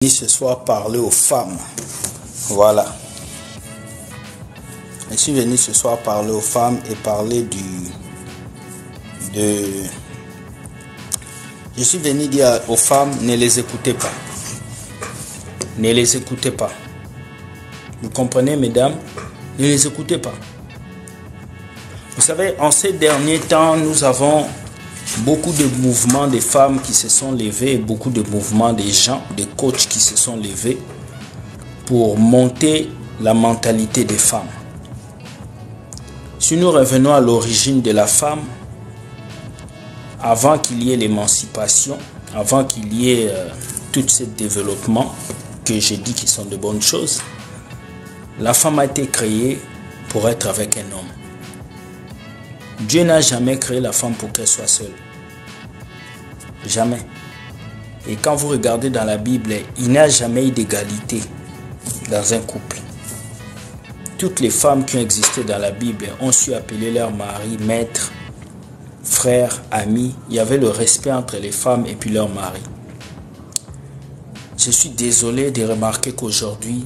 Ce soir parler aux femmes. Voilà. Je suis venu ce soir parler aux femmes et parler Je suis venu dire aux femmes, ne les écoutez pas. Ne les écoutez pas. Vous comprenez, mesdames? Ne les écoutez pas. Vous savez, en ces derniers temps, nous avons beaucoup de mouvements des femmes qui se sont levés, beaucoup de mouvements des gens, des coachs qui se sont levés pour monter la mentalité des femmes. Si nous revenons à l'origine de la femme, avant qu'il y ait l'émancipation, avant qu'il y ait tout ce développement que j'ai dit qui sont de bonnes choses, la femme a été créée pour être avec un homme. Dieu n'a jamais créé la femme pour qu'elle soit seule. Jamais. Et quand vous regardez dans la Bible, il n'y a jamais eu d'égalité dans un couple. Toutes les femmes qui ont existé dans la Bible ont su appeler leur mari maître, frère, ami. Il y avait le respect entre les femmes et puis leur mari. Je suis désolé de remarquer qu'aujourd'hui,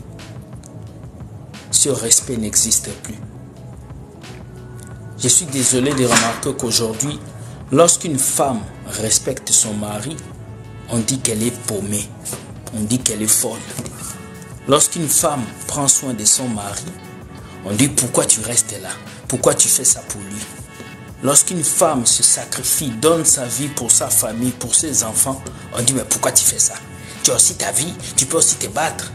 ce respect n'existe plus. Je suis désolé de remarquer qu'aujourd'hui, lorsqu'une femme respecte son mari, on dit qu'elle est paumée, on dit qu'elle est folle. Lorsqu'une femme prend soin de son mari, on dit pourquoi tu restes là, pourquoi tu fais ça pour lui. Lorsqu'une femme se sacrifie, donne sa vie pour sa famille, pour ses enfants, on dit mais pourquoi tu fais ça? Tu as aussi ta vie, tu peux aussi te battre.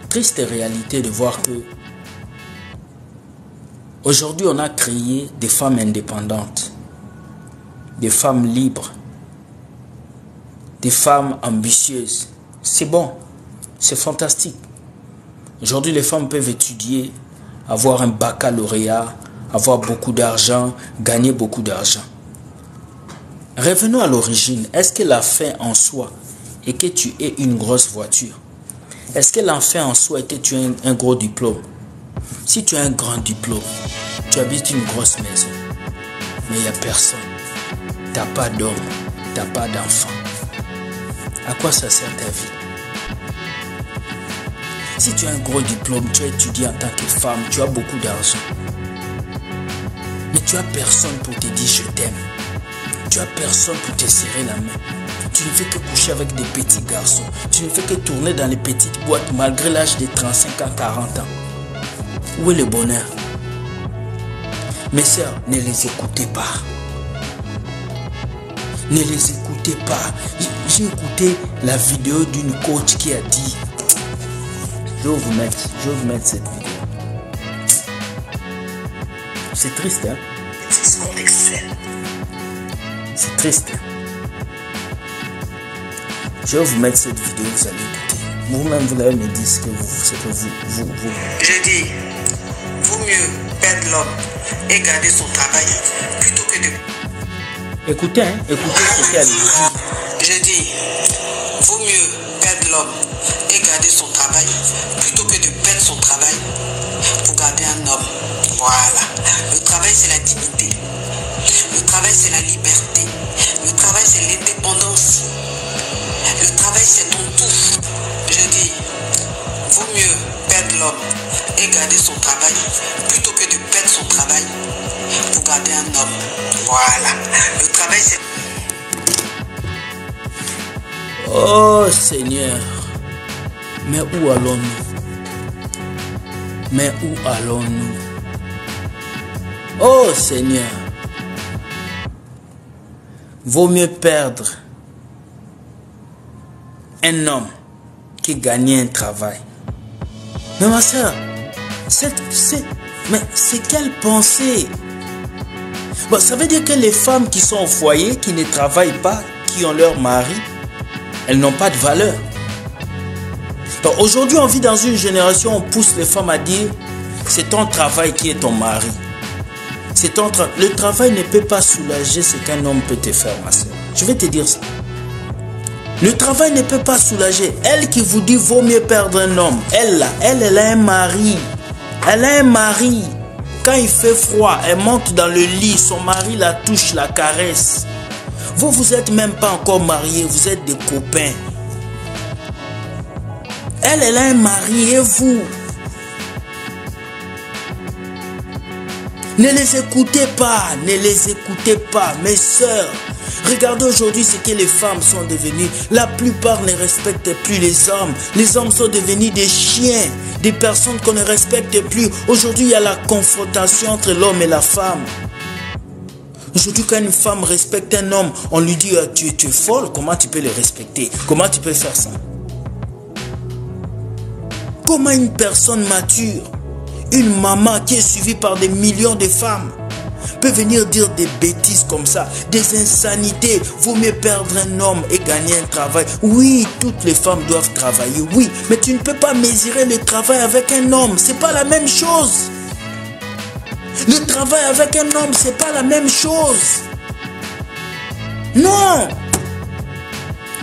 Triste réalité de voir que aujourd'hui, on a créé des femmes indépendantes, des femmes libres, des femmes ambitieuses. C'est bon, c'est fantastique. Aujourd'hui, les femmes peuvent étudier, avoir un baccalauréat, avoir beaucoup d'argent, gagner beaucoup d'argent. Revenons à l'origine. Est-ce que la fin en soi est que tu aies une grosse voiture? Est-ce que la fin en soi est que tu aies un gros diplôme? Si tu as un grand diplôme, tu habites une grosse maison, mais il n'y a personne, tu n'as pas d'homme, tu n'as pas d'enfant, à quoi ça sert ta vie? Si tu as un gros diplôme, tu as étudié en tant que femme, tu as beaucoup d'argent, mais tu n'as personne pour te dire je t'aime, tu n'as personne pour te serrer la main, tu ne fais que coucher avec des petits garçons, tu ne fais que tourner dans les petites boîtes malgré l'âge de 35 ans, 40 ans. Où est le bonheur? Mes sœurs, ne les écoutez pas. Ne les écoutez pas. J'ai écouté la vidéo d'une coach qui a dit, je vais vous mettre cette vidéo. C'est triste, hein? C'est triste. Je vais vous mettre cette vidéo, vous allez écouter. Vous-même, vous allez me dire ce que vous. Je dis, vaut mieux perdre l'homme et garder son travail plutôt que de... Écoutez, hein, écoutez ce qu'elle dit. Je dis, vaut mieux perdre l'homme et garder son travail plutôt que de perdre son travail pour garder un homme. Voilà. Le travail, c'est la dignité. Le travail, c'est la liberté. Le travail, c'est l'indépendance. Le travail, c'est ton tout. Je dis, vaut mieux perdre l'homme et garder son travail plutôt que de perdre son travail pour garder un homme. Voilà. Le travail, c'est... Oh Seigneur, mais où allons-nous? Mais où allons-nous? Oh Seigneur, vaut mieux perdre un homme qui gagne un travail. Mais ma soeur, c'est quelle pensée? Bon, ça veut dire que les femmes qui sont au foyer, qui ne travaillent pas, qui ont leur mari, elles n'ont pas de valeur. Aujourd'hui, on vit dans une génération où on pousse les femmes à dire c'est ton travail qui est ton mari. Le travail ne peut pas soulager ce qu'un homme peut te faire, ma soeur. Je vais te dire ça. Le travail ne peut pas soulager. Elle qui vous dit vaut mieux perdre un homme. Elle a un mari. Elle a un mari. Quand il fait froid, elle monte dans le lit. Son mari la touche, la caresse. Vous, vous n'êtes même pas encore mariés, vous êtes des copains. Elle a un mari et vous. Ne les écoutez pas, ne les écoutez pas, mes sœurs. Regardez aujourd'hui ce que les femmes sont devenues. La plupart ne respectent plus les hommes. Les hommes sont devenus des chiens, des personnes qu'on ne respecte plus. Aujourd'hui, il y a la confrontation entre l'homme et la femme. Aujourd'hui, quand une femme respecte un homme, on lui dit tu es folle, comment tu peux le respecter? Comment tu peux faire ça? Comment une personne mature, une maman qui est suivie par des millions de femmes, peut venir dire des bêtises comme ça, des insanités? Vaut mieux perdre un homme et gagner un travail. Oui, toutes les femmes doivent travailler, oui, mais tu ne peux pas mesurer le travail avec un homme, c'est pas la même chose. Le travail avec un homme, c'est pas la même chose. Non.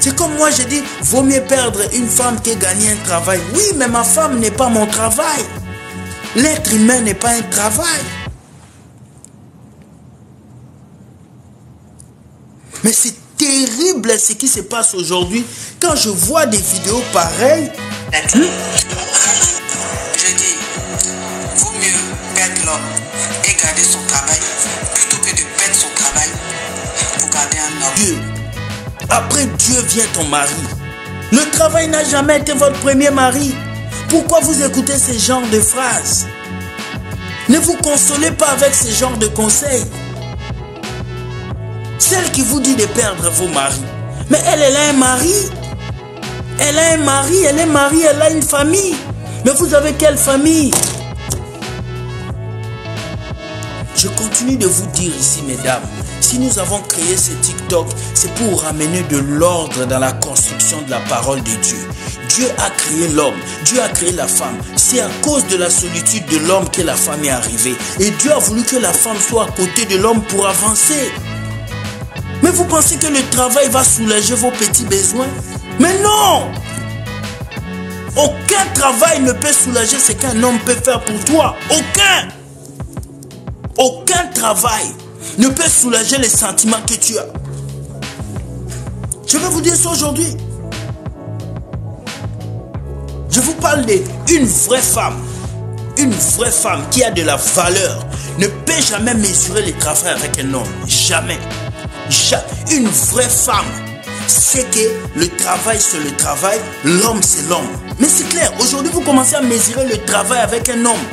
C'est comme moi, j'ai dit, vaut mieux perdre une femme que gagner un travail. Oui, mais ma femme n'est pas mon travail. L'être humain n'est pas un travail. Mais c'est terrible ce qui se passe aujourd'hui. Quand je vois des vidéos pareilles. Je dis, vaut mieux perdre l'homme et garder son travail plutôt que de perdre son travail pour garder un homme. Dieu. Après Dieu vient ton mari. Le travail n'a jamais été votre premier mari. Pourquoi vous écoutez ce genre de phrases? Ne vous consolez pas avec ce genre de conseils. Celle qui vous dit de perdre vos maris. Mais elle a un mari. Elle a un mari, elle est mariée, elle a une famille. Mais vous avez quelle famille? Je continue de vous dire ici, mesdames, si nous avons créé ce TikTok, c'est pour ramener de l'ordre dans la construction de la parole de Dieu. Dieu a créé l'homme, Dieu a créé la femme. C'est à cause de la solitude de l'homme que la femme est arrivée. Et Dieu a voulu que la femme soit à côté de l'homme pour avancer. Mais vous pensez que le travail va soulager vos petits besoins? Mais non! Aucun travail ne peut soulager ce qu'un homme peut faire pour toi. Aucun! Aucun travail ne peut soulager les sentiments que tu as. Je vais vous dire ça aujourd'hui. Je vous parle d'une vraie femme. Une vraie femme qui a de la valeur ne peut jamais mesurer le travail avec un homme. Jamais. Une vraie femme sait que le travail c'est le travail, l'homme c'est l'homme. Mais c'est clair, aujourd'hui vous commencez à mesurer le travail avec un homme.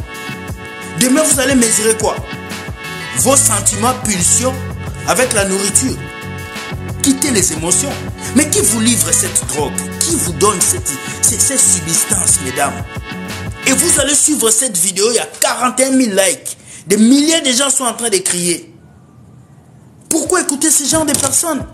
Demain vous allez mesurer quoi? Vos sentiments, pulsions avec la nourriture. Quittez les émotions. Mais qui vous livre cette drogue? Qui vous donne cette substance, mesdames? Et vous allez suivre cette vidéo, il y a 41 000 likes. Des milliers de gens sont en train de crier. Pourquoi écouter ce genre de personnes?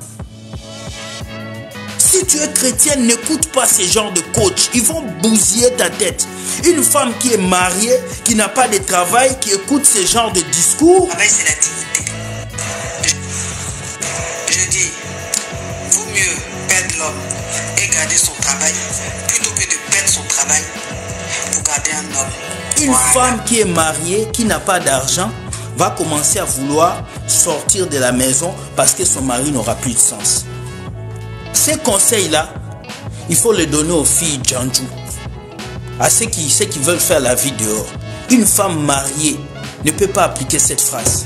Si tu es chrétienne, n'écoute pas ce genre de coach. Ils vont bousiller ta tête. Une femme qui est mariée, qui n'a pas de travail, qui écoute ce genre de discours. Le travail, c'est la dignité. Je dis, vaut mieux perdre l'homme et garder son travail plutôt que de perdre son travail pour garder un homme. Une femme qui est mariée, qui n'a pas d'argent, va commencer à vouloir sortir de la maison parce que son mari n'aura plus de sens. Ces conseils-là, il faut les donner aux filles Djanjou, à ceux qui veulent faire la vie dehors. Une femme mariée ne peut pas appliquer cette phrase.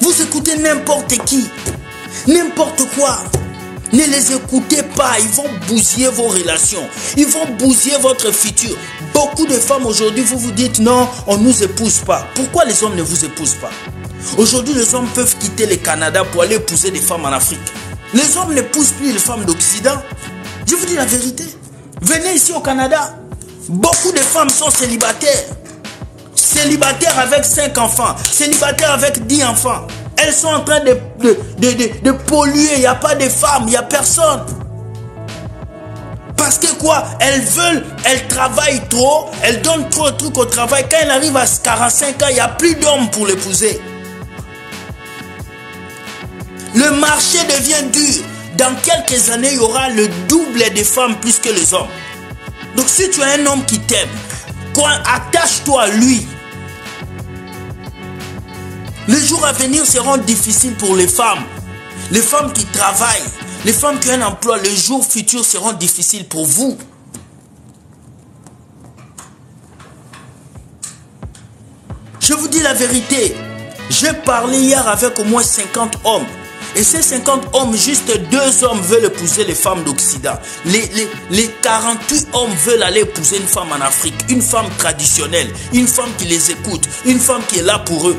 Vous écoutez n'importe qui, n'importe quoi. Ne les écoutez pas, ils vont bousiller vos relations. Ils vont bousiller votre futur. Beaucoup de femmes aujourd'hui, vous vous dites non, on ne nous épouse pas. Pourquoi les hommes ne vous épousent pas? Aujourd'hui, les hommes peuvent quitter le Canada pour aller épouser des femmes en Afrique. Les hommes n'épousent plus les femmes d'Occident. Je vous dis la vérité. Venez ici au Canada. Beaucoup de femmes sont célibataires. Célibataires avec 5 enfants. Célibataires avec 10 enfants. Elles sont en train de polluer. Il n'y a pas de femmes, il n'y a personne. Parce que quoi? Elles travaillent trop, elles donnent trop de trucs au travail. Quand elles arrivent à 45 ans, il n'y a plus d'hommes pour l'épouser. Le marché devient dur. Dans quelques années, il y aura le double des femmes plus que les hommes. Donc si tu as un homme qui t'aime, attache-toi à lui. Les jours à venir seront difficiles pour les femmes. Les femmes qui travaillent, les femmes qui ont un emploi, les jours futurs seront difficiles pour vous. Je vous dis la vérité. J'ai parlé hier avec au moins 50 hommes. Et ces 50 hommes, juste 2 hommes veulent épouser les femmes d'Occident. Les 48 hommes veulent aller épouser une femme en Afrique. Une femme traditionnelle. Une femme qui les écoute. Une femme qui est là pour eux.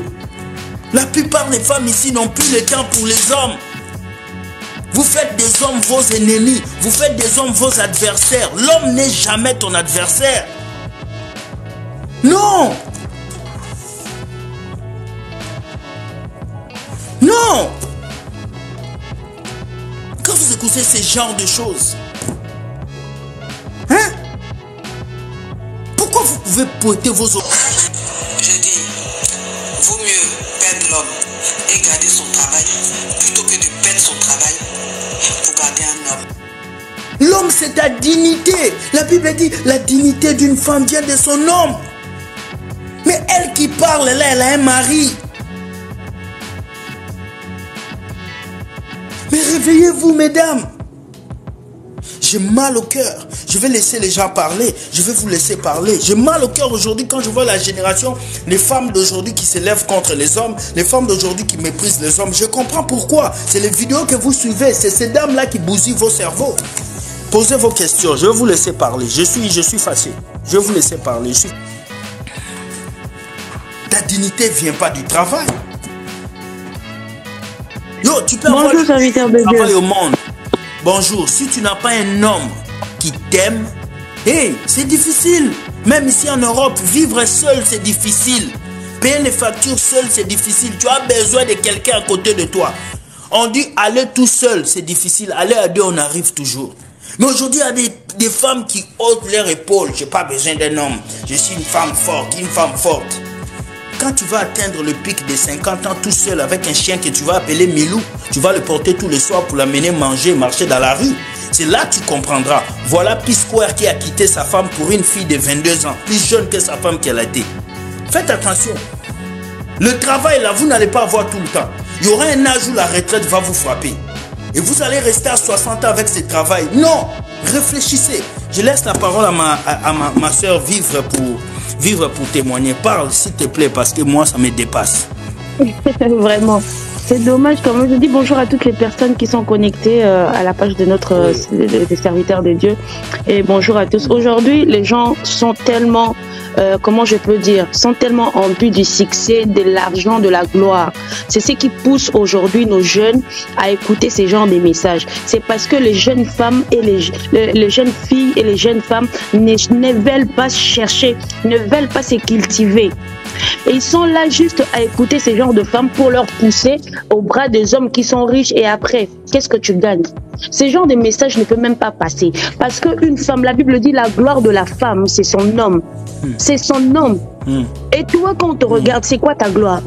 La plupart des femmes ici n'ont plus le temps pour les hommes. Vous faites des hommes vos ennemis. Vous faites des hommes vos adversaires. L'homme n'est jamais ton adversaire. Non! Non! Quand vous écoutez ce genre de choses, hein? Pourquoi vous pouvez pointer vos oreilles? Je dis, vaut mieux perdre l'homme et garder son travail plutôt que de perdre son travail pour garder un homme. L'homme, c'est ta dignité. La Bible dit, la dignité d'une femme vient de son homme. Mais elle qui parle, là, elle a un mari. Mais réveillez-vous, mesdames. J'ai mal au cœur. Je vais laisser les gens parler. Je vais vous laisser parler. J'ai mal au cœur aujourd'hui quand je vois la génération, les femmes d'aujourd'hui qui s'élèvent contre les hommes, les femmes d'aujourd'hui qui méprisent les hommes. Je comprends pourquoi. C'est les vidéos que vous suivez. C'est ces dames-là qui bousillent vos cerveaux. Posez vos questions. Je vais vous laisser parler. Je suis fâché. Je vais vous laisser parler. Ta dignité ne vient pas du travail. Yo, tu peux avoir du travail au monde. Bonjour, si tu n'as pas un homme qui t'aime, hey, c'est difficile. Même ici en Europe, vivre seul, c'est difficile. Payer les factures seul, c'est difficile. Tu as besoin de quelqu'un à côté de toi. On dit aller tout seul, c'est difficile. Aller à deux, on arrive toujours. Mais aujourd'hui, il y a des femmes qui ôtent leurs épaules. Je n'ai pas besoin d'un homme. Je suis une femme forte, une femme forte. Quand tu vas atteindre le pic de 50 ans tout seul avec un chien que tu vas appeler Milou, tu vas le porter tous les soirs pour l'amener manger, marcher dans la rue. C'est là que tu comprendras. Voilà P-Square qui a quitté sa femme pour une fille de 22 ans, plus jeune que sa femme qu'elle a été. Faites attention. Le travail là, vous n'allez pas avoir tout le temps. Il y aura un âge où la retraite va vous frapper. Et vous allez rester à 60 ans avec ce travail. Non, réfléchissez. Je laisse la parole à ma soeur vivre pour témoigner. Parle s'il te plaît parce que moi ça me dépasse. Vraiment. C'est dommage, comme je dis bonjour à toutes les personnes qui sont connectées à la page de notre des serviteurs de Dieu. Et bonjour à tous. Aujourd'hui, les gens sont tellement, comment je peux dire, sont tellement en but du succès, de l'argent, de la gloire. C'est ce qui pousse aujourd'hui nos jeunes à écouter ces genres de messages. C'est parce que les jeunes femmes et les jeunes filles et les jeunes femmes ne veulent pas chercher, ne veulent pas se cultiver. Et ils sont là juste à écouter ces genres de femmes pour leur pousser au bras des hommes qui sont riches. Et après, qu'est-ce que tu gagnes? Ces genres de messages ne peuvent même pas passer. Parce qu'une femme, la Bible dit, la gloire de la femme, c'est son homme. C'est son homme. Et toi, quand on te regarde, c'est quoi ta gloire?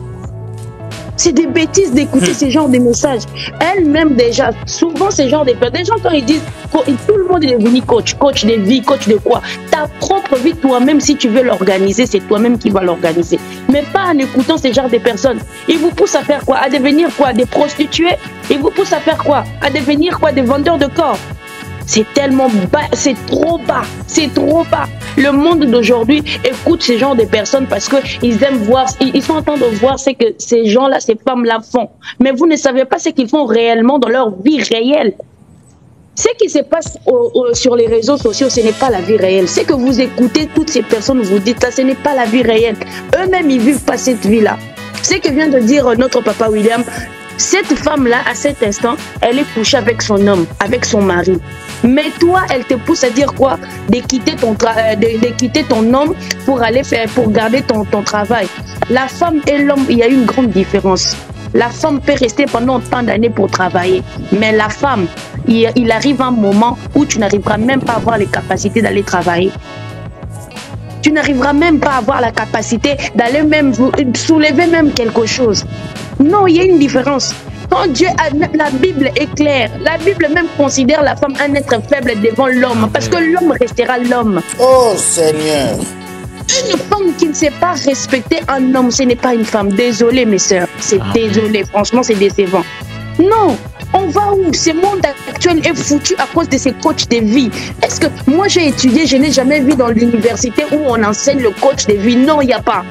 C'est des bêtises d'écouter ces genres de messages. Elle-même déjà, souvent ces genres de personnes, des gens quand ils disent, tout le monde est devenu coach, coach de vie, coach de quoi? Ta propre vie, toi-même, si tu veux l'organiser, c'est toi-même qui vas l'organiser. Mais pas en écoutant ces genres de personnes. Ils vous poussent à faire quoi? À devenir quoi? Des prostituées? Ils vous poussent à faire quoi? À devenir quoi? Des vendeurs de corps? C'est tellement bas, c'est trop bas, c'est trop bas. Le monde d'aujourd'hui écoute ces genres de personnes parce qu'ils aiment voir, ils sont en train de voir ce que ces gens-là, ces femmes-là font. Mais vous ne savez pas ce qu'ils font réellement dans leur vie réelle. Ce qui se passe sur les réseaux sociaux, ce n'est pas la vie réelle. Ce que vous écoutez, toutes ces personnes, vous dites ça, ce n'est pas la vie réelle. Eux-mêmes, ils ne vivent pas cette vie-là. Ce que vient de dire notre papa William, cette femme-là, à cet instant, elle est couchée avec son homme, avec son mari. Mais toi, elle te pousse à dire quoi? De quitter ton homme pour aller faire, pour garder ton travail. La femme et l'homme, il y a une grande différence. La femme peut rester pendant tant d'années pour travailler. Mais la femme, il arrive un moment où tu n'arriveras même pas à avoir les capacités d'aller travailler. Tu n'arriveras même pas à avoir la capacité d'aller même soulever même quelque chose. Non, il y a une différence. Quand Dieu a, la Bible est claire. La Bible même considère la femme un être faible devant l'homme. Parce que l'homme restera l'homme. Oh Seigneur. Une femme qui ne sait pas respecter un homme, ce n'est pas une femme. Désolé, mes sœurs. C'est désolé. Franchement, c'est décevant. Non. On va où? Ce monde actuel est foutu à cause de ces coachs de vie. Est-ce que moi j'ai étudié, je n'ai jamais vu dans l'université où on enseigne le coach de vie? Non, il n'y a pas.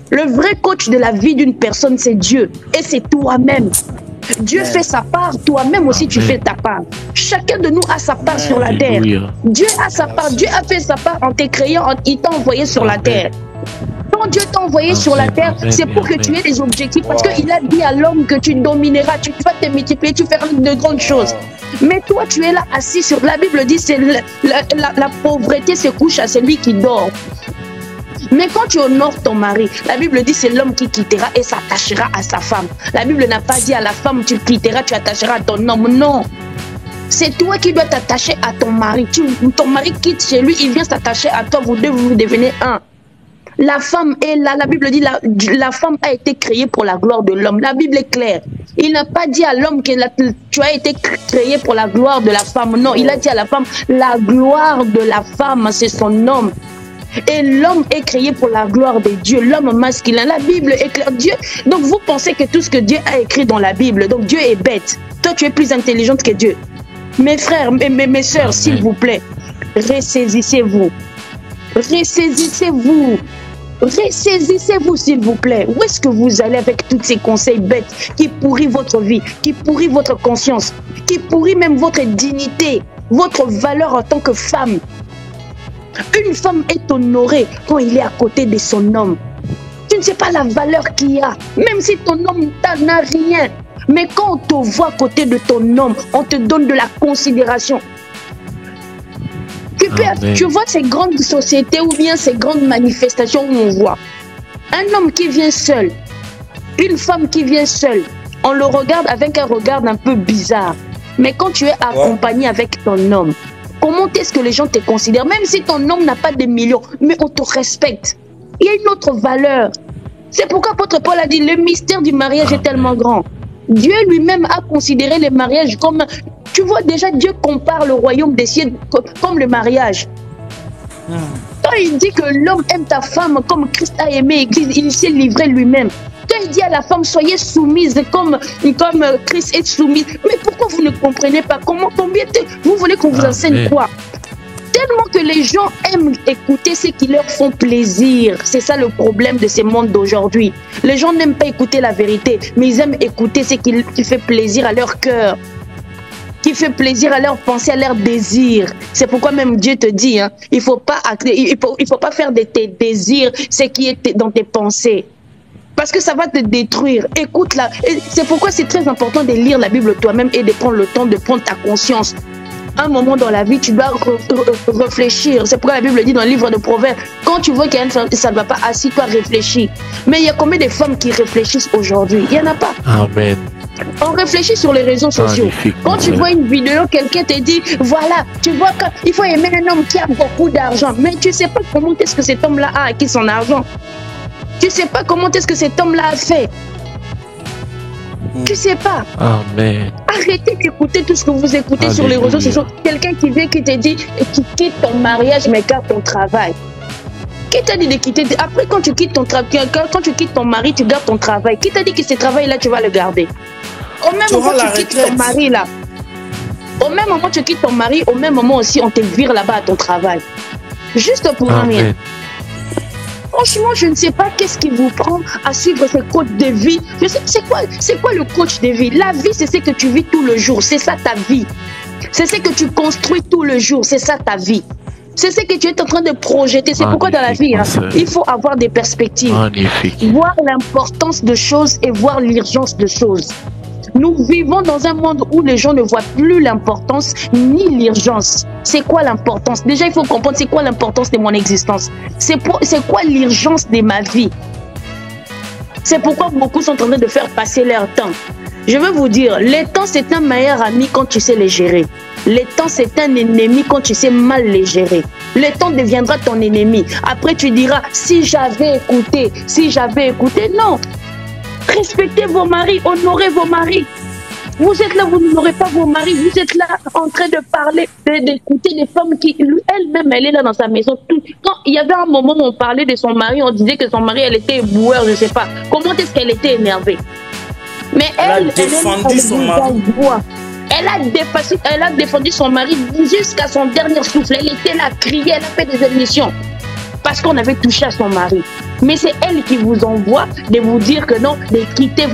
Le vrai coach de la vie d'une personne, c'est Dieu. Et c'est toi-même. Dieu fait sa part, toi-même aussi tu fais ta part. Chacun de nous a sa part sur la terre. Dieu a sa part, Dieu a fait sa part en te créant, il t'a envoyé sur la terre. Quand Dieu t'a envoyé sur la terre, c'est pour que tu aies des objectifs, parce qu'il a dit à l'homme que tu domineras, tu vas te multiplier, tu feras de grandes choses. Mais toi, tu es là assis sur... La Bible dit que la pauvreté se couche à celui qui dort. Mais quand tu honores ton mari, la Bible dit c'est l'homme qui quittera et s'attachera à sa femme. La Bible n'a pas dit à la femme tu quitteras, tu attacheras à ton homme. Non. C'est toi qui dois t'attacher à ton mari. Ton mari quitte chez lui, il vient s'attacher à toi, vous deux, vous devenez un. La femme est là, la Bible dit la femme a été créée pour la gloire de l'homme. La Bible est claire. Il n'a pas dit à l'homme que tu as été créé pour la gloire de la femme. Non, il a dit à la femme, la gloire de la femme, c'est son homme. Et l'homme est créé pour la gloire de Dieu, l'homme masculin. La Bible est claire. Dieu. Donc vous pensez que tout ce que Dieu a écrit dans la Bible, donc Dieu est bête. Toi, tu es plus intelligente que Dieu. Mes frères, mes sœurs, s'il vous plaît, ressaisissez-vous. Ressaisissez-vous. Ressaisissez-vous, s'il vous plaît. Où est-ce que vous allez avec tous ces conseils bêtes qui pourrissent votre vie, qui pourrissent votre conscience, qui pourrissent même votre dignité, votre valeur en tant que femme? Une femme est honorée quand il est à côté de son homme. Tu ne sais pas la valeur qu'il a, même si ton homme n'a rien. Mais quand on te voit à côté de ton homme, on te donne de la considération. Tu vois ces grandes sociétés ou bien ces grandes manifestations où on voit un homme qui vient seul, une femme qui vient seule, on le regarde avec un regard un peu bizarre. Mais quand tu es accompagné avec ton homme, comment est-ce que les gens te considèrent? Même si ton homme n'a pas de millions, mais on te respecte. Il y a une autre valeur. C'est pourquoi l'apôtre Paul a dit, le mystère du mariage est tellement grand. Dieu lui-même a considéré le mariage comme... Tu vois, déjà, Dieu compare le royaume des cieux comme le mariage. Quand il dit que l'homme aime ta femme comme Christ a aimé l'Église, il s'est livré lui-même. Quand il dit à la femme, soyez soumise comme Christ est soumise. Mais pourquoi vous ne comprenez pas? Combien vous voulez qu'on vous enseigne quoi? Tellement que les gens aiment écouter ce qui leur font plaisir. C'est ça le problème de ce monde d'aujourd'hui. Les gens n'aiment pas écouter la vérité, mais ils aiment écouter ce qui fait plaisir à leur cœur, qui fait plaisir à leur pensée, à leur désir. C'est pourquoi même Dieu te dit, hein, il faut pas faire de tes désirs ce qui est dans tes pensées. Parce que ça va te détruire. Écoute-la. C'est pourquoi c'est très important de lire la Bible toi-même et de prendre le temps de prendre ta conscience. Un moment dans la vie, tu dois réfléchir. C'est pourquoi la Bible dit dans le livre de Proverbes, quand tu vois qu'il y a une femme, ça ne va pas, assis-toi, réfléchis. Mais il y a combien de femmes qui réfléchissent aujourd'hui? Il n'y en a pas. Amen. On réfléchit sur les réseaux sociaux. Quand tu vois une vidéo, quelqu'un te dit, voilà, tu vois qu'il faut aimer un homme qui a beaucoup d'argent. Mais tu ne sais pas comment est-ce que cet homme-là a acquis son argent. Tu ne sais pas comment est-ce que cet homme-là a fait. Tu ne sais pas. Amen. Arrêtez d'écouter tout ce que vous écoutez sur les réseaux sociaux. Quelqu'un qui vient, qui te dit, qui quitte ton mariage, mais garde ton travail. Qui t'a dit de quitter? Après, quand tu quittes ton travail, quand tu quittes ton mari, tu gardes ton travail. Qui t'a dit que ce travail-là, tu vas le garder? Au même moment où tu quittes ton mari, là. Au même moment où tu quittes ton mari, au même moment aussi, on te vire là-bas à ton travail. Juste pour rien. Franchement, je ne sais pas qu'est-ce qui vous prend à suivre ce coach de vie. C'est quoi le coach de vie? La vie, c'est ce que tu vis tout le jour. C'est ça ta vie. C'est ce que tu construis tout le jour. C'est ça ta vie. C'est ce que tu es en train de projeter. C'est pourquoi dans la vie, hein, il faut avoir des perspectives. Voir l'importance de choses et voir l'urgence de choses. Nous vivons dans un monde où les gens ne voient plus l'importance ni l'urgence. C'est quoi l'importance? Déjà, il faut comprendre c'est quoi l'importance de mon existence. C'est quoi l'urgence de ma vie? C'est pourquoi beaucoup sont en train de faire passer leur temps. Je veux vous dire, le temps c'est un meilleur ami quand tu sais le gérer. Le temps c'est un ennemi quand tu sais mal le gérer. Le temps deviendra ton ennemi. Après tu diras, si j'avais écouté, non. Respectez vos maris, honorez vos maris. Vous êtes là, vous n'aurez pas vos maris, vous êtes là en train de parler, d'écouter les femmes qui, elle-même, elle est là dans sa maison. Quand il y avait un moment où on parlait de son mari, on disait que son mari, elle était éboueur, je ne sais pas. Comment est-ce qu'elle était énervée? Mais elle a défendu son mari. Elle a défendu son mari jusqu'à son dernier souffle. Elle était là, criée, elle a fait des émissions. Parce qu'on avait touché à son mari. Mais c'est elle qui vous envoie de vous dire que non, de quitter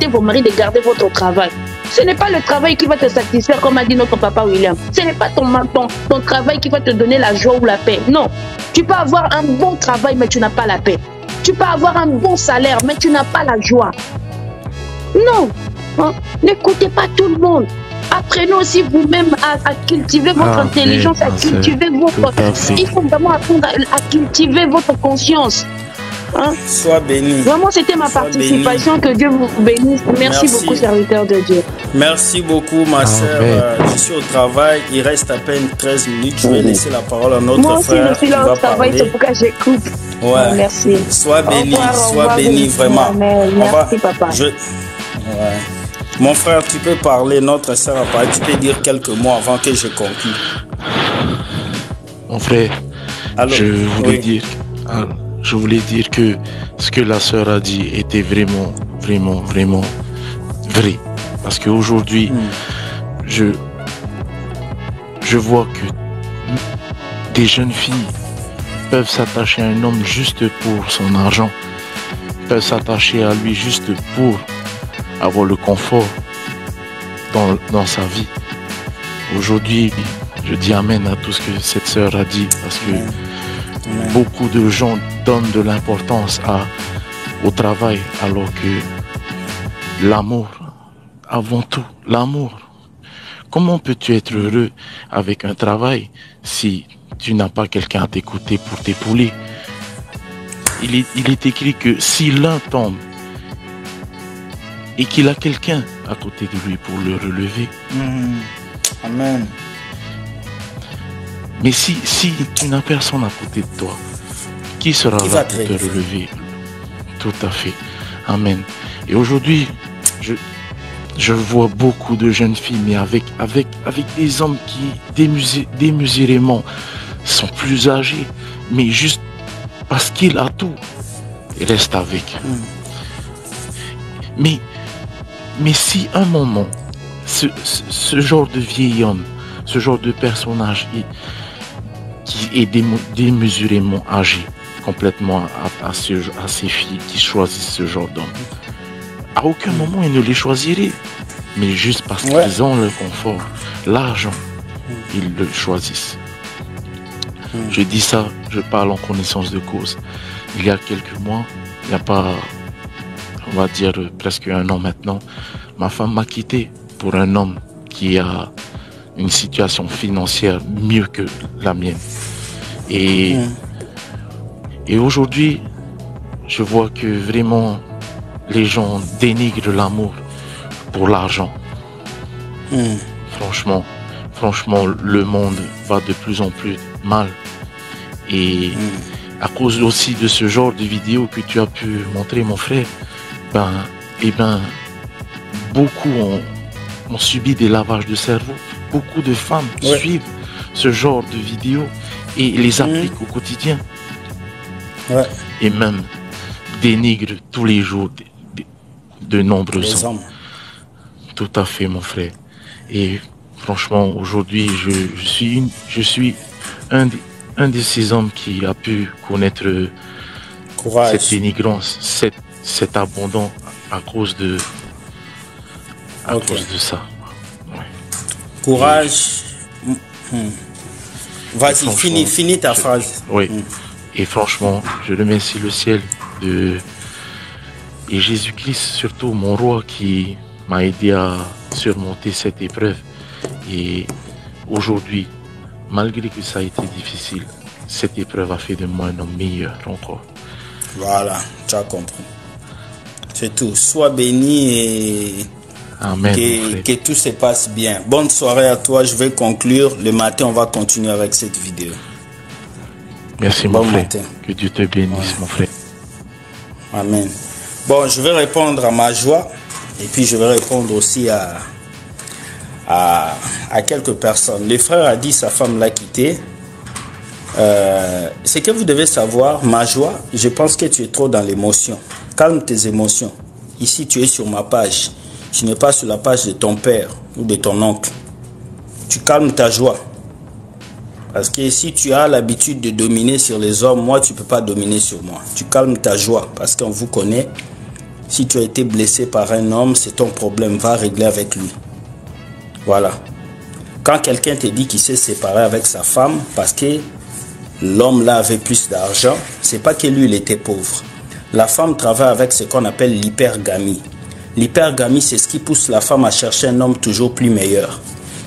vos maris, de garder votre travail. Ce n'est pas le travail qui va te satisfaire, comme a dit notre papa William. Ce n'est pas ton travail qui va te donner la joie ou la paix. Non. Tu peux avoir un bon travail, mais tu n'as pas la paix. Tu peux avoir un bon salaire, mais tu n'as pas la joie. Non. Hein? N'écoutez pas tout le monde. Apprenez aussi vous-même à cultiver votre intelligence, à cultiver votre... Il faut vraiment apprendre à cultiver votre conscience. Hein? Sois béni. Vraiment, c'était ma participation. Que Dieu vous bénisse. Merci beaucoup, serviteur de Dieu. Merci beaucoup, ma sœur. Je suis au travail. Il reste à peine 13 minutes. Je vais laisser la parole à notre frère. Moi aussi, je suis là au travail. C'est pourquoi j'écoute. Ouais. Merci. Sois béni. Sois béni, vraiment. Merci, papa. Ouais. Mon frère, tu peux parler, notre sœur a parlé, tu peux dire quelques mots avant que je conclue. Mon frère, je voulais dire que ce que la sœur a dit était vraiment vrai. Parce qu'aujourd'hui, je vois que des jeunes filles peuvent s'attacher à un homme juste pour son argent, peuvent s'attacher à lui juste pour avoir le confort dans sa vie. Aujourd'hui, je dis amen à tout ce que cette sœur a dit, parce que beaucoup de gens donnent de l'importance au travail, alors que l'amour, avant tout, l'amour. Comment peux-tu être heureux avec un travail si tu n'as pas quelqu'un à t'écouter pour t'épauler? Il est écrit que si l'un tombe, et qu'il a quelqu'un à côté de lui pour le relever. Amen. Mais si tu n'as personne à côté de toi, qui sera là pour te relever? Tout à fait. Amen. Et aujourd'hui, je vois beaucoup de jeunes filles, mais avec des hommes qui démesurément sont plus âgés, mais juste parce qu'il a tout, il reste avec. Mais si un moment, ce genre de vieil homme, ce genre de personnage qui est démesurément âgé, complètement à ces filles qui choisissent ce genre d'homme, à aucun moment ils ne les choisiraient, mais juste parce qu'ils ont le confort, l'argent, ils le choisissent. Je dis ça, je parle en connaissance de cause. Il y a quelques mois, il n'y a pas... on va dire presque un an maintenant, ma femme m'a quitté pour un homme qui a une situation financière mieux que la mienne. Et aujourd'hui, je vois que vraiment les gens dénigrent l'amour pour l'argent. Franchement, le monde va de plus en plus mal. Et à cause aussi de ce genre de vidéos que tu as pu montrer, mon frère, beaucoup ont subi des lavages de cerveau. Beaucoup de femmes suivent ce genre de vidéos et les appliquent au quotidien. Et même dénigrent tous les jours de nombreux hommes. Tout à fait, mon frère. Et franchement, aujourd'hui, je suis un de ces hommes qui a pu connaître cette dénigrance, cet abandon à cause de ça. Courage. Vas-y, finis ta phrase. Oui. Et franchement, je remercie le ciel et Jésus-Christ, surtout mon roi, qui m'a aidé à surmonter cette épreuve. Et aujourd'hui, malgré que ça a été difficile, cette épreuve a fait de moi un homme meilleur encore. Voilà, tu as compris. C'est tout. Sois béni et amen, que tout se passe bien. Bonne soirée à toi. Je vais conclure. Le matin, on va continuer avec cette vidéo. Merci, mon frère. Que Dieu te bénisse, mon frère. Amen. Bon, je vais répondre à ma joie. Et puis je vais répondre aussi à quelques personnes. Le frère a dit sa femme l'a quitté. Ce que vous devez savoir, ma joie, je pense que tu es trop dans l'émotion. Calme tes émotions. Ici, tu es sur ma page. Tu n'es pas sur la page de ton père ou de ton oncle. Tu calmes ta joie. Parce que si tu as l'habitude de dominer sur les hommes, moi, tu ne peux pas dominer sur moi. Tu calmes ta joie parce qu'on vous connaît. Si tu as été blessé par un homme, c'est ton problème. Va régler avec lui. Voilà. Quand quelqu'un te dit qu'il s'est séparé avec sa femme parce que l'homme là avait plus d'argent, c'est pas que lui il était pauvre. La femme travaille avec ce qu'on appelle l'hypergamie. L'hypergamie, c'est ce qui pousse la femme à chercher un homme toujours plus meilleur.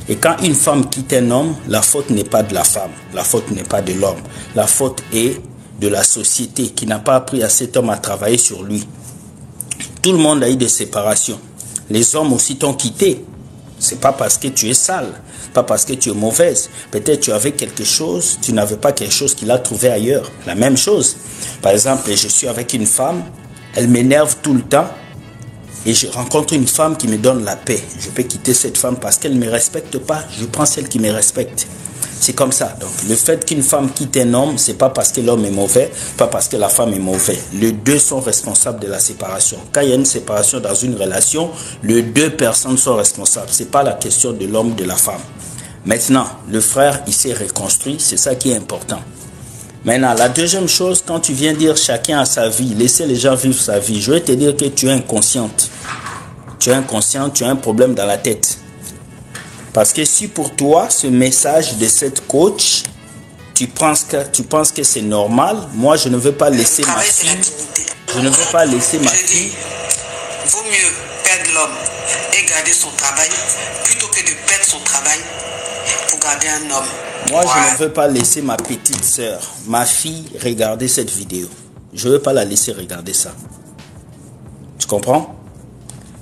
Et quand une femme quitte un homme, la faute n'est pas de la femme, la faute n'est pas de l'homme. La faute est de la société qui n'a pas appris à cet homme à travailler sur lui. Tout le monde a eu des séparations. Les hommes aussi t'ont quitté. C'est pas parce que tu es sale, pas parce que tu es mauvaise. Peut-être tu avais quelque chose, tu n'avais pas quelque chose qu'il a trouvé ailleurs. La même chose. Par exemple, je suis avec une femme, elle m'énerve tout le temps. Et je rencontre une femme qui me donne la paix. Je peux quitter cette femme parce qu'elle ne me respecte pas. Je prends celle qui me respecte. C'est comme ça. Donc, le fait qu'une femme quitte un homme, c'est pas parce que l'homme est mauvais, pas parce que la femme est mauvaise. Les deux sont responsables de la séparation. Quand il y a une séparation dans une relation, les deux personnes sont responsables. C'est pas la question de l'homme, de la femme. Maintenant, le frère, il s'est reconstruit. C'est ça qui est important. Maintenant, la deuxième chose, quand tu viens dire chacun a sa vie, laissez les gens vivre sa vie, je vais te dire que tu es inconsciente. Tu es inconsciente, tu as un problème dans la tête. Parce que si pour toi, ce message de cette coach, tu penses que c'est normal, moi je ne veux pas laisser ma fille. Je ne veux pas laisser ma fille. Vaut mieux perdre l'homme et garder son travail plutôt que de perdre son travail pour garder un homme. Moi, je ne veux pas laisser ma petite sœur, ma fille, regarder cette vidéo. Je ne veux pas la laisser regarder ça. Tu comprends?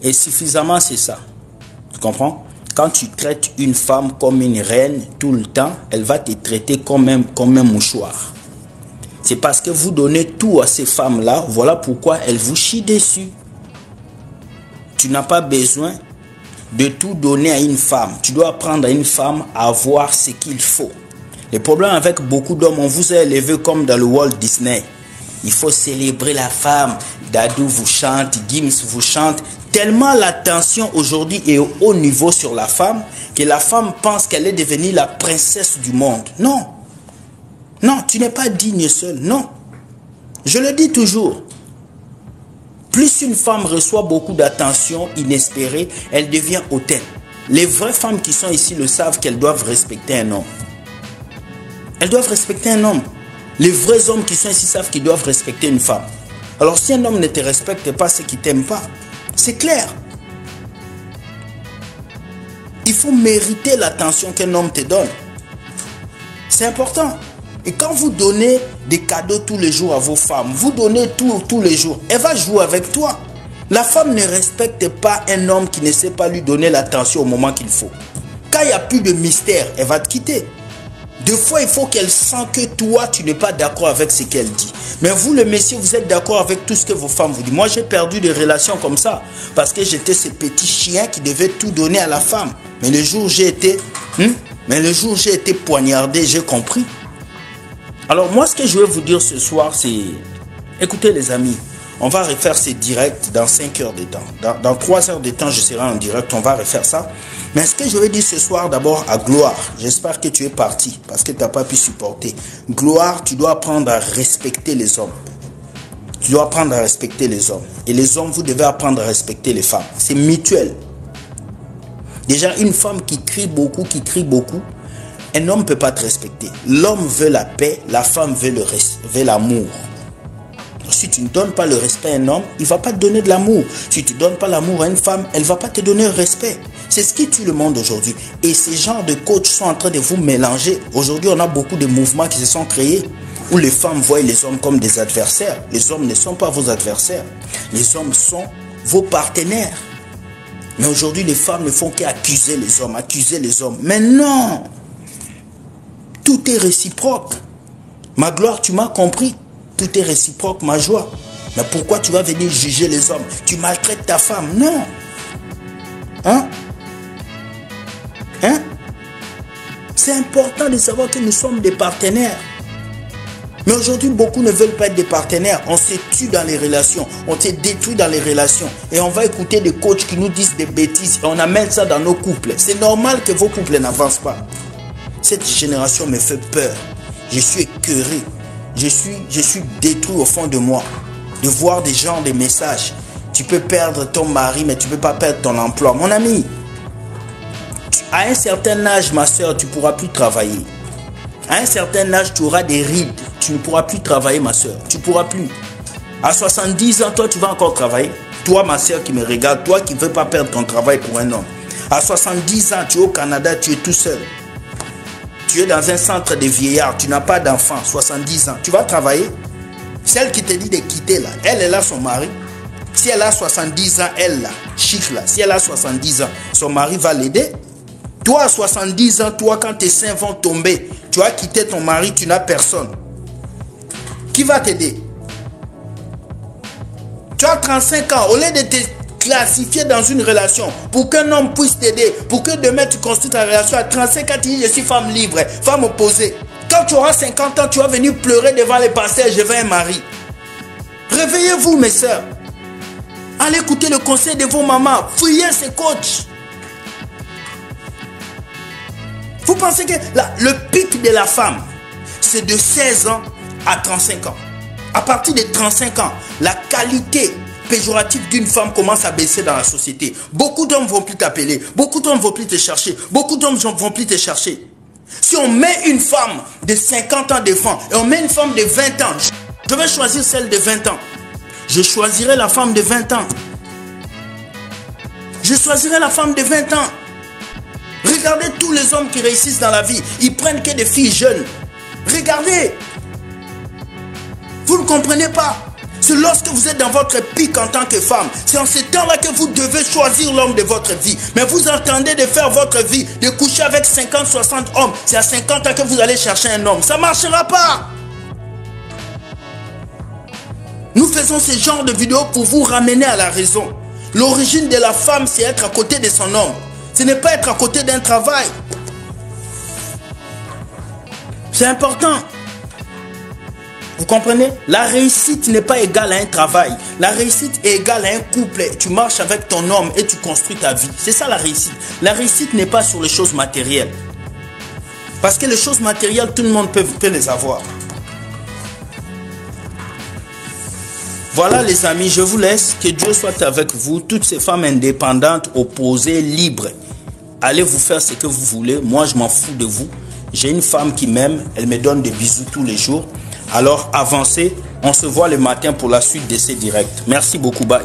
Et suffisamment, c'est ça. Tu comprends? Quand tu traites une femme comme une reine tout le temps, elle va te traiter comme un mouchoir. C'est parce que vous donnez tout à ces femmes-là, voilà pourquoi elles vous chient dessus. Tu n'as pas besoin de tout donner à une femme. Tu dois apprendre à une femme à avoir ce qu'il faut. Le problème avec beaucoup d'hommes, on vous a élevé comme dans le Walt Disney. Il faut célébrer la femme. Dadou vous chante, Gims vous chante. Tellement l'attention aujourd'hui est au haut niveau sur la femme que la femme pense qu'elle est devenue la princesse du monde. Non. Non, tu n'es pas digne seule. Non. Je le dis toujours. Plus une femme reçoit beaucoup d'attention inespérée, elle devient hautaine. Les vraies femmes qui sont ici le savent qu'elles doivent respecter un homme. Elles doivent respecter un homme. Les vrais hommes qui sont ici savent qu'ils doivent respecter une femme. Alors si un homme ne te respecte pas, c'est qu'il ne t'aime pas. C'est clair. Il faut mériter l'attention qu'un homme te donne. C'est important. Et quand vous donnez des cadeaux tous les jours à vos femmes, vous donnez tout tous les jours, elle va jouer avec toi. La femme ne respecte pas un homme qui ne sait pas lui donner l'attention au moment qu'il faut. Quand il n'y a plus de mystère, elle va te quitter. Deux fois, il faut qu'elle sente que toi, tu n'es pas d'accord avec ce qu'elle dit. Mais vous, le messieurs, vous êtes d'accord avec tout ce que vos femmes vous disent. Moi, j'ai perdu des relations comme ça. Parce que j'étais ce petit chien qui devait tout donner à la femme. Mais le jour où j'ai été poignardé, j'ai compris. Alors moi, ce que je vais vous dire ce soir, c'est... Écoutez les amis, on va refaire ces directs dans 5 heures de temps. Dans 3 heures de temps, je serai en direct, on va refaire ça. Mais ce que je vais dire ce soir, d'abord à Gloire, j'espère que tu es parti parce que tu n'as pas pu supporter. Gloire, tu dois apprendre à respecter les hommes. Tu dois apprendre à respecter les hommes. Et les hommes, vous devez apprendre à respecter les femmes. C'est mutuel. Déjà, une femme qui crie beaucoup, un homme ne peut pas te respecter. L'homme veut la paix, la femme veut l'amour. Si tu ne donnes pas le respect à un homme, il ne va pas te donner de l'amour. Si tu ne donnes pas l'amour à une femme, elle ne va pas te donner le respect. C'est ce qui tue le monde aujourd'hui. Et ces genres de coachs sont en train de vous mélanger. Aujourd'hui, on a beaucoup de mouvements qui se sont créés où les femmes voient les hommes comme des adversaires. Les hommes ne sont pas vos adversaires. Les hommes sont vos partenaires. Mais aujourd'hui, les femmes ne font qu'accuser les hommes. Mais non! Tout est réciproque. Ma gloire, tu m'as compris. Tout est réciproque, ma joie. Mais pourquoi tu vas venir juger les hommes? Tu maltraites ta femme? Non. Hein? Hein? C'est important de savoir que nous sommes des partenaires. Mais aujourd'hui, beaucoup ne veulent pas être des partenaires. On se tue dans les relations. On se détruit dans les relations. Et on va écouter des coachs qui nous disent des bêtises. Et on amène ça dans nos couples. C'est normal que vos couples n'avancent pas. Cette génération me fait peur. Je suis écœuré. Je suis détruit au fond de moi. De voir des gens, des messages. Tu peux perdre ton mari, mais tu ne peux pas perdre ton emploi. Mon ami, à un certain âge, ma soeur, tu ne pourras plus travailler. À un certain âge, tu auras des rides. Tu ne pourras plus travailler, ma soeur. Tu ne pourras plus. À 70 ans, toi, tu vas encore travailler. Toi, ma soeur qui me regarde, toi qui ne veux pas perdre ton travail pour un homme. À 70 ans, tu es au Canada, tu es tout seul. Tu es dans un centre de vieillards, tu n'as pas d'enfant, 70 ans. Tu vas travailler. Celle qui te dit de quitter là, elle a son mari. Si elle a 70 ans, elle là, chic là, si elle a 70 ans, son mari va l'aider. Toi, à 70 ans, toi, quand tes seins vont tomber, tu as quitté ton mari, tu n'as personne. Qui va t'aider? Tu as 35 ans, au lieu de te classifier dans une relation, pour qu'un homme puisse t'aider, pour que demain tu construis ta relation, à 35 ans, tu dis je suis femme libre, femme opposée. Quand tu auras 50 ans, tu vas venir pleurer devant les pasteurs, je veux un mari. Réveillez-vous, mes soeurs. Allez écouter le conseil de vos mamans. Fouillez ces coachs. Vous pensez que le pic de la femme, c'est de 16 ans à 35 ans. À partir de 35 ans, la qualité péjorative d'une femme commence à baisser dans la société. Beaucoup d'hommes vont plus t'appeler. Beaucoup d'hommes vont plus te chercher. Beaucoup d'hommes vont plus te chercher. Si on met une femme de 50 ans devant et on met une femme de 20 ans, je vais choisir celle de 20 ans. Je choisirai la femme de 20 ans. Je choisirai la femme de 20 ans. Regardez tous les hommes qui réussissent dans la vie. Ils prennent que des filles jeunes. Regardez. Vous ne comprenez pas. C'est lorsque vous êtes dans votre pic en tant que femme. C'est en ce temps-là que vous devez choisir l'homme de votre vie. Mais vous entendez de faire votre vie, de coucher avec 50, 60 hommes. C'est à 50 ans que vous allez chercher un homme. Ça ne marchera pas. Nous faisons ce genre de vidéos pour vous ramener à la raison. L'origine de la femme, c'est être à côté de son homme. Ce n'est pas être à côté d'un travail. C'est important. Vous comprenez? La réussite n'est pas égale à un travail. La réussite est égale à un couple. Tu marches avec ton homme et tu construis ta vie. C'est ça la réussite. La réussite n'est pas sur les choses matérielles. Parce que les choses matérielles, tout le monde peut les avoir. Voilà les amis, je vous laisse. Que Dieu soit avec vous. Toutes ces femmes indépendantes, opposées, libres. Allez vous faire ce que vous voulez. Moi, je m'en fous de vous. J'ai une femme qui m'aime. Elle me donne des bisous tous les jours. Alors avancez. On se voit le matin pour la suite de ces directs. Merci beaucoup. Bye.